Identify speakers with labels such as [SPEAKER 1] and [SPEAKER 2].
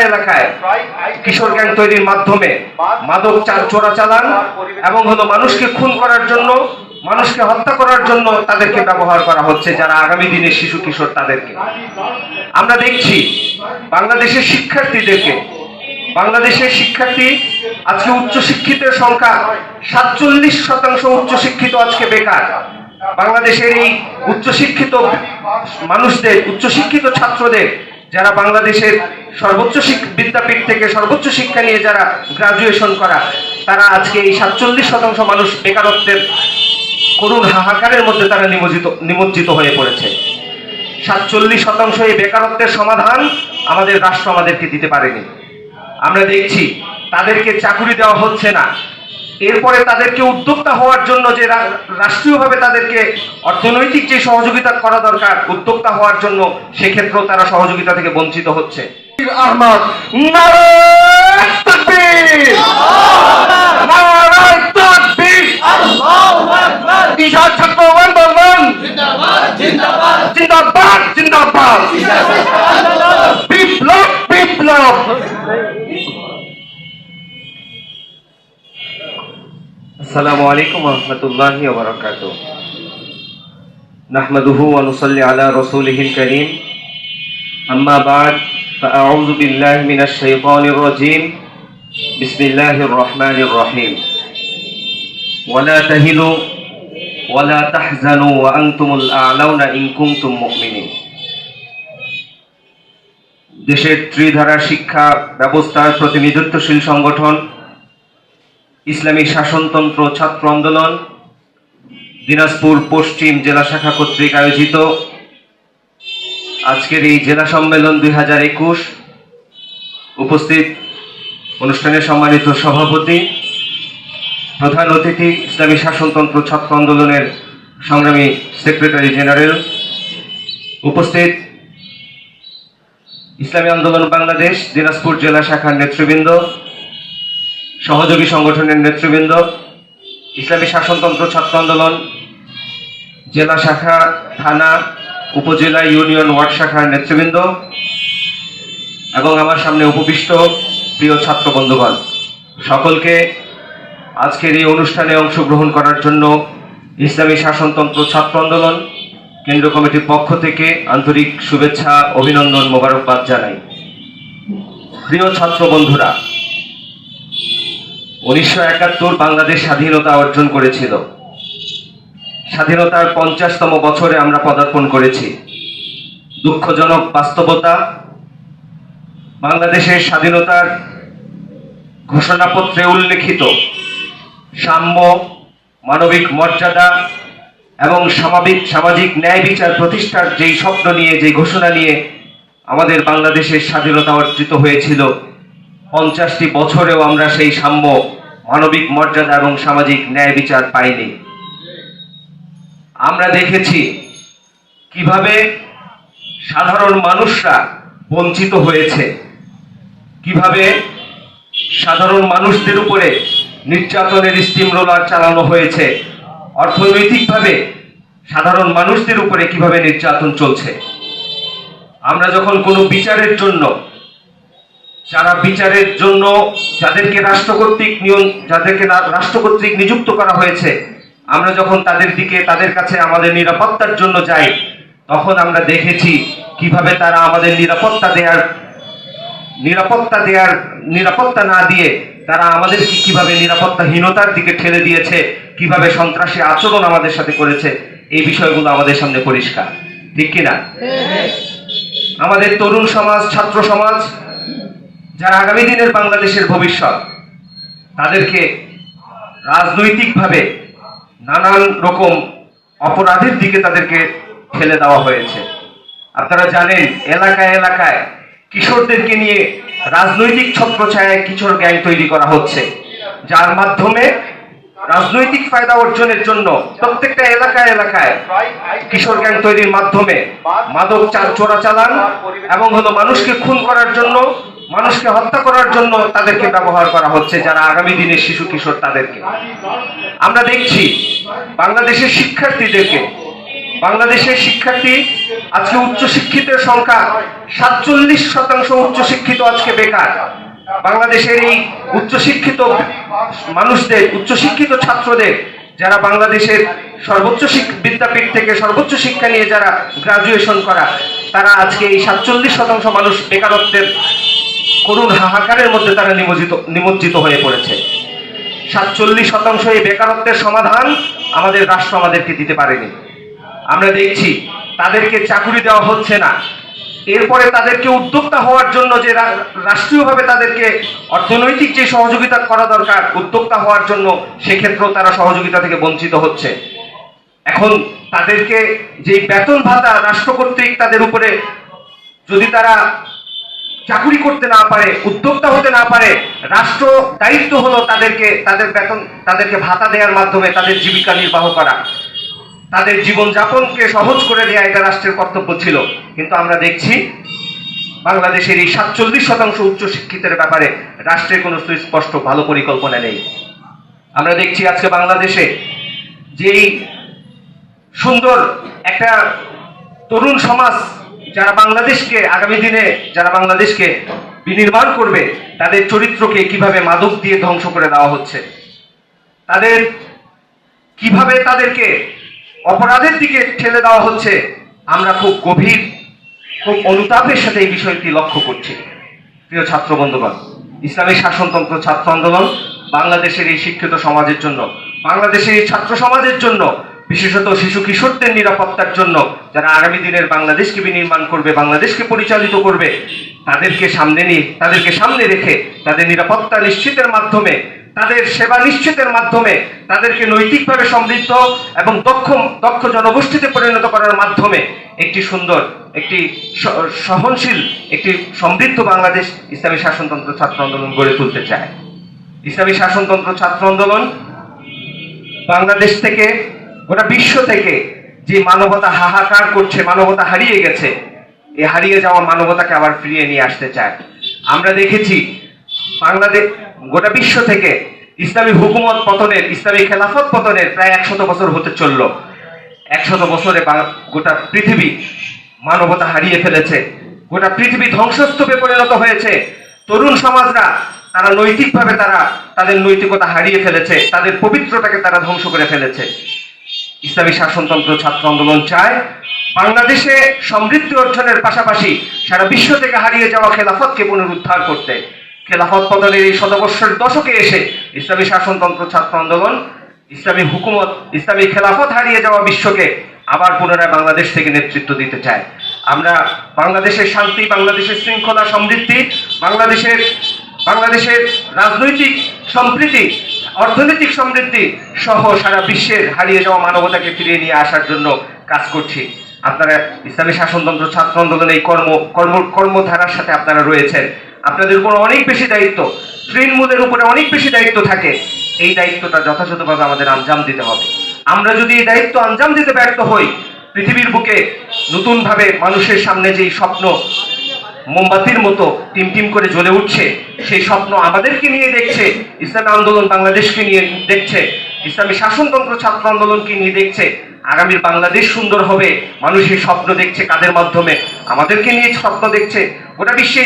[SPEAKER 1] এলাকায় কিশোর গ্যাং তৈরির মাধ্যমে মাদক চোরাচালান এবং মানুষকে খুন করার জন্য, মানুষকে হত্যা করার জন্য তাদেরকে ব্যবহার করা হচ্ছে, যারা আগামী দিনের শিশু কিশোর তাদেরকে। আমরা দেখছি বাংলাদেশের শিক্ষার্থীদেরকে, বাংলাদেশের শিক্ষার্থী আজকে উচ্চশিক্ষিতের সংখ্যা 47% উচ্চশিক্ষিত আজকে বেকার। বাংলাদেশের এই উচ্চশিক্ষিত মানুষদের, উচ্চশিক্ষিত ছাত্রদের, যারা বাংলাদেশের সর্বোচ্চ বিদ্যাপীঠ থেকে সর্বোচ্চ শিক্ষা নিয়ে যারা গ্রাজুয়েশন করা, তারা আজকে এই 47% মানুষ বেকারত্বের করুণ হাহাকারের মধ্যে তারা নিমজ্জিত হয়ে পড়েছে। 47% এই বেকারত্বের সমাধান আমাদের রাষ্ট্র আমাদেরকে দিতে পারেনি। আমরা দেখছি তাদেরকে চাকরি দেওয়া হচ্ছে না। এরপরে তাদেরকে উদ্যোক্তা হওয়ার জন্য যে রাষ্ট্রীয়ভাবে তাদেরকে অর্থনৈতিক যে সহযোগিতা করা দরকার উদ্যোক্তা হওয়ার জন্য, সেক্ষেত্রেও তারা সহযোগিতা থেকে বঞ্চিত হচ্ছে। আহমদ নারায়ে তাকবীর, নারায়ে তাকবীর, আল্লাহু আকবার। কিশোর ছাত্র আন্দোলন জিন্দাবাদ, জিন্দাবাদ, জিন্দাবাদ, জিন্দাবাদ, বিপ্লব, বিপ্লব। আসসালামু আলাইকুম ওয়া রাহমাতুল্লাহি ওয়া বারাকাতুহু। নাহমাদুহু ওয়া নুসাল্লি আলা রাসূলিহিল কারীম। আম্মা বা'দ, ফাআউযু বিল্লাহি মিনাশ শাইতানির রাজীম। বিসমিল্লাহির রহমানির রহিম। ওয়া লা তাহিনু ওয়া লা তাহজানু ওয়া আনতুমুল আ'লাউনা ইন কুনতুম মুমিনিন। দেশের ত্রিধারা শিক্ষা ব্যবস্থার প্রতিনিধিত্বশীল সংগঠন ইসলামী শাসনতন্ত্র ছাত্র আন্দোলন দিনাজপুর পশ্চিম জেলা শাখা কর্তৃক আয়োজিত আজকের এই জেলা সম্মেলন 2021 উপস্থিত অনুষ্ঠানের সম্মানিত সভাপতি, প্রধান অতিথি, ইসলামী শাসনতন্ত্র ছাত্র আন্দোলনের সংগ্রামী সেক্রেটারি জেনারেল, উপস্থিত ইসলামী আন্দোলন বাংলাদেশ দিনাজপুর জেলা শাখার নেতৃবৃন্দ, সহযোগী সংগঠনের নেতৃবৃন্দ, ইসলামী শাসনতন্ত্র ছাত্র আন্দোলন জেলা শাখা, থানা, উপজেলা, ইউনিয়ন, ওয়ার্ড শাখার নেতৃবৃন্দ এবং আমার সামনে উপবিষ্ট প্রিয় ছাত্র বন্ধুগণ, সকলকে আজকের এই অনুষ্ঠানে অংশগ্রহণ করার জন্য ইসলামী শাসনতন্ত্র ছাত্র আন্দোলন কেন্দ্র কমিটির পক্ষ থেকে আন্তরিক শুভেচ্ছা, অভিনন্দন, মোবারকবাদ জানাই। প্রিয় ছাত্র বন্ধুরা, 1971 বাংলাদেশ স্বাধীনতা অর্জন করেছিল। স্বাধীনতার 50তম বছরে আমরা পদার্পণ করেছি। দুঃখজনক বাস্তবতা, বাংলাদেশের স্বাধীনতার ঘোষণাপত্রে উল্লেখিত সাম্য, মানবিক মর্যাদা এবং সামাজিক ন্যায় বিচার প্রতিষ্ঠার যেই স্বপ্ন নিয়ে, যেই ঘোষণা নিয়ে আমাদের বাংলাদেশের স্বাধীনতা অর্জিত হয়েছিল, 50টি বছরেও আমরা সেই সাম্য, মানবিক মর্যাদা এবং সামাজিক ন্যায় বিচার পাইনি। আমরা দেখেছি কিভাবে সাধারণ মানুষরা বঞ্চিত হয়েছে, কিভাবে সাধারণ মানুষদের উপরে নির্যাতনের স্টিম রোলার চালানো হয়েছে, অর্থনৈতিকভাবে সাধারণ মানুষদের উপরে কিভাবে নির্যাতন চলছে। আমরা যখন কোনো বিচারের জন্য, যাদেরকে রাষ্ট্র কর্তৃক নিযুক্ত করা হয়েছে, আমরা যখন তাদের কাছে আমাদের নিরাপত্তার জন্য যাই, তখন আমরা দেখেছি কিভাবে তারা আমাদের নিরাপত্তা না দিয়ে তারা আমাদেরকে কিভাবে নিরাপত্তাহীনতার দিকে ঠেলে দিয়েছে, কিভাবে সন্ত্রাসী আচরণ আমাদের সাথে করেছে। এই বিষয়গুলো আমাদের সামনে পরিষ্কার, ঠিক কিনা? আমাদের তরুণ সমাজ, ছাত্র সমাজ, যারা আগামী দিনের বাংলাদেশের ভবিষ্যৎ, তাদেরকে রাজনৈতিকভাবে নানান রকম অপরাধের দিকে তাদেরকে ঠেলে দেওয়া হয়েছে। আপনারা জানেন, এলাকায় এলাকায় কিশোরদেরকে নিয়ে রাজনৈতিক ছত্রছায়ায় কিশোর গ্যাং তৈরি করা হচ্ছে, যার মাধ্যমে রাজনৈতিক ফায়দা অর্জনের জন্য প্রত্যেকটা এলাকায় এলাকায় কিশোর গ্যাং তৈরির মাধ্যমে মাদক চোরাচালান এবং মানুষকে খুন করার জন্য, মানুষকে হত্যা করার জন্য তাদেরকে ব্যবহার করা হচ্ছে, যারা আগামী দিনের শিশু কিশোর তাদেরকে। আমরা দেখছি বাংলাদেশের শিক্ষার্থী আজকে উচ্চশিক্ষিতের সংখ্যা 47% উচ্চশিক্ষিত আজকে বেকার। বাংলাদেশের এই উচ্চশিক্ষিত মানুষদের, উচ্চশিক্ষিত ছাত্রদের, যারা বাংলাদেশের সর্বোচ্চ বিদ্যাপীঠ থেকে সর্বোচ্চ শিক্ষা নিয়ে যারা গ্রাজুয়েশন করা, তারা আজকে এই 47% মানুষ বেকারত্বের করুণ হাহাকারের মধ্যে তারা নিমজ্জিত হয়ে পড়েছে। 47% এই বেকারত্বের সমাধান আমাদের রাষ্ট্র আমাদেরকে দিতে পারেনি। আমরা দেখছি তাদেরকে চাকরি দেওয়া হচ্ছে না। এরপরে তাদেরকে উদ্যোক্তা হওয়ার জন্য যে রাষ্ট্রীয়ভাবে তাদেরকে অর্থনৈতিক যে সহযোগিতা করা দরকার উদ্যোক্তা হওয়ার জন্য, সেক্ষেত্রেও তারা সহযোগিতা থেকে বঞ্চিত হচ্ছে। এখন তাদেরকে যে বেতন ভাতা রাষ্ট্র কর্তৃক তাদের উপরে, যদি তারা চাকরি করতে না পারে, উদ্যোক্তা হতে না পারে, রাষ্ট্র দায়িত্ব হলো তাদেরকে তাদের বেতন, তাদেরকে ভাতা দেওয়ার মাধ্যমে তাদের জীবিকা নির্বাহ করা, তাদের জীবনযাপনকে সহজ করে দেয়া এটা রাষ্ট্রের কর্তব্য ছিল। কিন্তু আমরা দেখছি বাংলাদেশের এই 47% উচ্চশিক্ষিতের ব্যাপারে রাষ্ট্রের কোনো সুস্পষ্ট ভালো পরিকল্পনা নেই। আমরা দেখছি আজকে বাংলাদেশে যেই সুন্দর একটা তরুণ সমাজ, যারা বাংলাদেশকে আগামী দিনে যারা বাংলাদেশকে বিনির্মাণ করবে, তাদের চরিত্রকে কিভাবে মাদক দিয়ে ধ্বংস করে দেওয়া হচ্ছে, তাদের কিভাবে তাদেরকে অপরাধের দিকে ঠেলে দেওয়া হচ্ছে, আমরা খুব গভীর, খুব অনুতাপের সাথে এই বিষয়টি লক্ষ্য করছি। প্রিয় ছাত্র বন্ধুগণ, ইসলামী শাসনতন্ত্র ছাত্র আন্দোলন বাংলাদেশের এই শিক্ষিত সমাজের জন্য, বাংলাদেশের এই ছাত্র সমাজের জন্য, বিশেষত শিশু কিশোরদের নিরাপত্তার জন্য, যারা আগামী দিনের বাংলাদেশকে বিনির্মাণ করবে, বাংলাদেশকে পরিচালিত করবে, তাদেরকে সামনে রেখে তাদের নিরাপত্তা নিশ্চিতের মাধ্যমে, তাদের সেবা নিশ্চিতের মাধ্যমে, তাদেরকে নৈতিকভাবে সমৃদ্ধ এবং দক্ষ জনগোষ্ঠীতে পরিণত করার মাধ্যমে একটি সুন্দর, একটি সহনশীল, একটি সমৃদ্ধ বাংলাদেশ ইসলামী শাসনতন্ত্র ছাত্র আন্দোলন গড়ে তুলতে চায়। ইসলামী শাসনতন্ত্র ছাত্র আন্দোলন বাংলাদেশ থেকে, গোটা বিশ্ব থেকে যে মানবতা হাহাকার করছে, মানবতা হারিয়ে গেছে, এই হারিয়ে যাওয়া মানবতাকে আবার ফিরিয়ে নিয়ে আসতে চায়। আমরা দেখেছি বাংলাদেশ, গোটা বিশ্ব থেকে ইসলামী হুকুমত পতনের, ইসলামী খেলাফত পতনের প্রায় 100 বছর হতে চলল। 100 বছরে গোটা পৃথিবী মানবতা হারিয়ে ফেলেছে, গোটা পৃথিবী ধ্বংসস্তূপে পরিণত হয়েছে। তরুণ সমাজরা তারা নৈতিকভাবে তাদের নৈতিকতা হারিয়ে ফেলেছে, তাদের পবিত্রতাকে তারা ধ্বংস করে ফেলেছে। ইসলামী শাসনতন্ত্র ছাত্র আন্দোলন চায় বাংলাদেশে সমৃদ্ধি অর্জনের পাশাপাশি সারা বিশ্ব থেকে হারিয়ে যাওয়া খেলাফতকে পুনরুদ্ধার করতে। খেলাফত পতনের এই 100 বৎসরের দশকে এসে ইসলামী শাসনতন্ত্র ছাত্র আন্দোলন ইসলামী হুকুমত, ইসলামী খেলাফত হারিয়ে যাওয়া বিশ্বকে আবার পুনরায় বাংলাদেশ থেকে নেতৃত্ব দিতে চায়। আমরা বাংলাদেশের শান্তি, বাংলাদেশের শৃঙ্খলা, সমৃদ্ধি, বাংলাদেশের রাজনৈতিক সম্প্রীতি, অর্থনৈতিক সমৃদ্ধি সহ সারা বিশ্বের হারিয়ে যাওয়া মানবতাকে ফিরিয়ে নিয়ে আসার জন্য কাজ করছি। আপনারা ইসলামী শাসনতন্ত্র ছাত্র আন্দোলন এই কর্মধারার সাথে আপনারা রয়েছেন। আপনাদের উপর অনেক বেশি দায়িত্ব, তৃণমূলের উপরে অনেক বেশি দায়িত্ব থাকে। এই দায়িত্বটা যথাযথভাবে আমাদের আঞ্জাম দিতে হবে। আমরা যদি এই দায়িত্ব আঞ্জাম দিতে ব্যর্থ হই, পৃথিবীর বুকে নতুনভাবে মানুষের সামনে যেই স্বপ্ন মোমবাতির মতো টিমটিম করে জ্বলে উঠছে, সেই স্বপ্ন আমাদেরকে নিয়ে দেখছে, ইসলামী আন্দোলন বাংলাদেশকে নিয়ে দেখছে, ইসলামী শাসনতন্ত্র ছাত্র আন্দোলনকে নিয়ে দেখছে। আগামীর বাংলাদেশ সুন্দর হবে, মানুষের স্বপ্ন দেখছে কাদের মাধ্যমে? আমাদেরকে নিয়ে স্বপ্ন দেখছে। গোটা বিশ্বে